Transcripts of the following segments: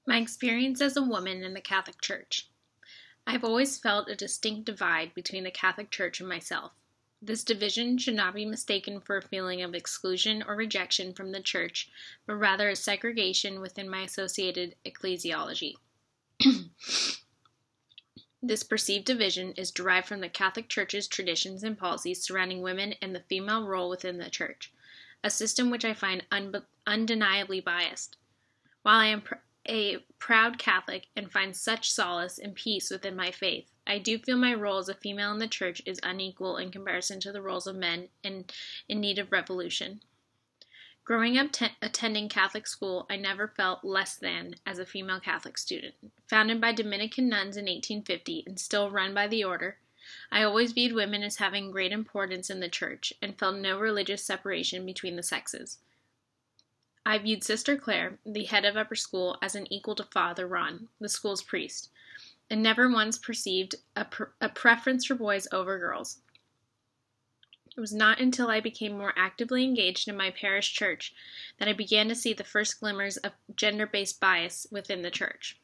My experience as a woman in the Catholic Church. I've always felt a distinct divide between the Catholic Church and myself. This division should not be mistaken for a feeling of exclusion or rejection from the Church, but rather a segregation within my associated ecclesiology. This perceived division is derived from the Catholic Church's traditions and policies surrounding women and the female role within the Church, a system which I find undeniably biased. While I am a proud Catholic and find such solace and peace within my faith, I do feel my role as a female in the Church is unequal in comparison to the roles of men in need of revolution. Growing up attending Catholic school, I never felt less than as a female Catholic student. Founded by Dominican nuns in 1850 and still run by the order, I always viewed women as having great importance in the Church and felt no religious separation between the sexes. I viewed Sister Claire, the head of upper school, as an equal to Father Ron, the school's priest, and never once perceived a preference for boys over girls. It was not until I became more actively engaged in my parish church that I began to see the first glimmers of gender-based bias within the Church.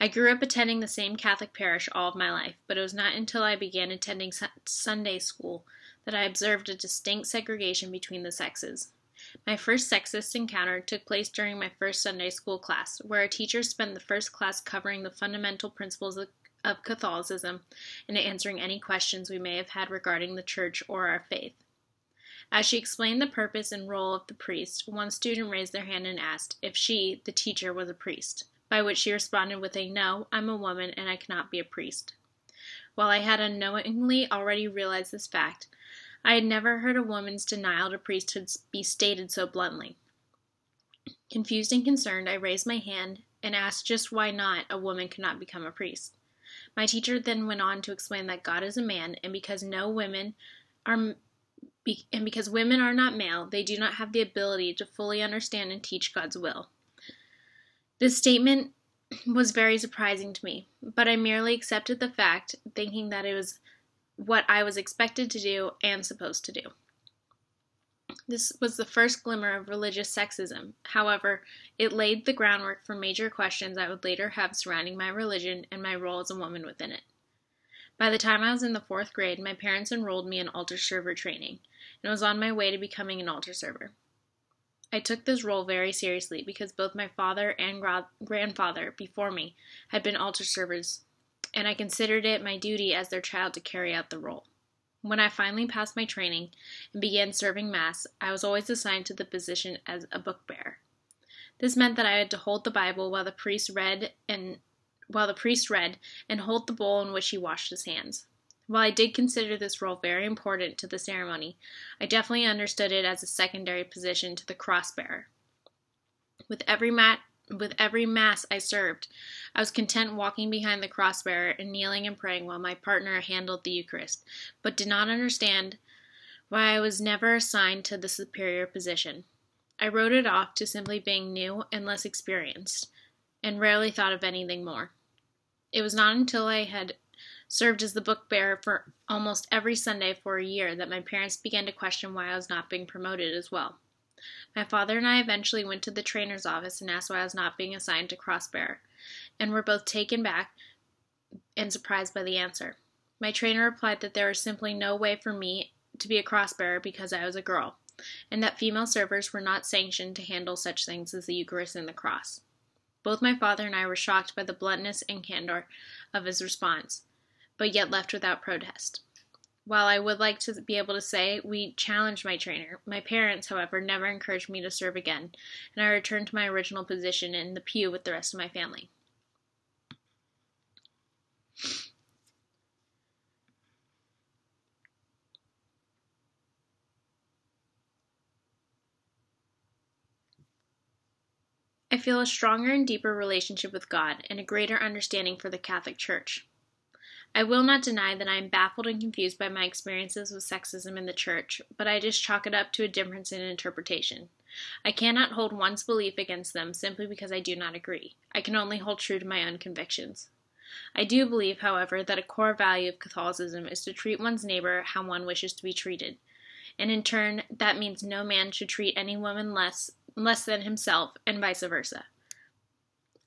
I grew up attending the same Catholic parish all of my life, but it was not until I began attending Sunday school that I observed a distinct segregation between the sexes. My first sexist encounter took place during my first Sunday school class, where our teacher spent the first class covering the fundamental principles of Catholicism and answering any questions we may have had regarding the Church or our faith. As she explained the purpose and role of the priest, one student raised their hand and asked if she, the teacher, was a priest, by which she responded with a "No, I'm a woman and I cannot be a priest." While I had unknowingly already realized this fact, I had never heard a woman's denial to priesthood be stated so bluntly. Confused and concerned, I raised my hand and asked just why not a woman could not become a priest. My teacher then went on to explain that God is a man, and because women are not male, they do not have the ability to fully understand and teach God's will. This statement was very surprising to me, but I merely accepted the fact, thinking that it was what I was expected to do and supposed to do. This was the first glimmer of religious sexism. However, it laid the groundwork for major questions I would later have surrounding my religion and my role as a woman within it. By the time I was in the 4th grade, my parents enrolled me in altar server training, and was on my way to becoming an altar server. I took this role very seriously because both my father and grandfather before me had been altar servers, and I considered it my duty as their child to carry out the role. When I finally passed my training and began serving Mass, I was always assigned to the position as a book bearer. This meant that I had to hold the Bible while the priest read and hold the bowl in which he washed his hands. While I did consider this role very important to the ceremony, I definitely understood it as a secondary position to the cross bearer. With every Mass I served, I was content walking behind the cross-bearer and kneeling and praying while my partner handled the Eucharist, but did not understand why I was never assigned to the superior position. I wrote it off to simply being new and less experienced, and rarely thought of anything more. It was not until I had served as the book bearer for almost every Sunday for a year that my parents began to question why I was not being promoted as well. My father and I eventually went to the trainer's office and asked why I was not being assigned to cross-bearer, and were both taken back and surprised by the answer. My trainer replied that there was simply no way for me to be a cross-bearer because I was a girl, and that female servers were not sanctioned to handle such things as the Eucharist and the cross. Both my father and I were shocked by the bluntness and candor of his response, but yet left without protest. While I would like to be able to say we challenged my trainer, my parents, however, never encouraged me to serve again, and I returned to my original position in the pew with the rest of my family. I feel a stronger and deeper relationship with God and a greater understanding for the Catholic Church. I will not deny that I am baffled and confused by my experiences with sexism in the Church, but I just chalk it up to a difference in interpretation. I cannot hold one's belief against them simply because I do not agree. I can only hold true to my own convictions. I do believe, however, that a core value of Catholicism is to treat one's neighbor how one wishes to be treated, and in turn, that means no man should treat any woman less than himself, and vice versa.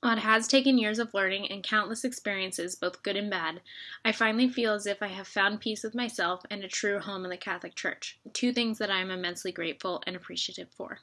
While it has taken years of learning and countless experiences, both good and bad, I finally feel as if I have found peace with myself and a true home in the Catholic Church, two things that I am immensely grateful and appreciative for.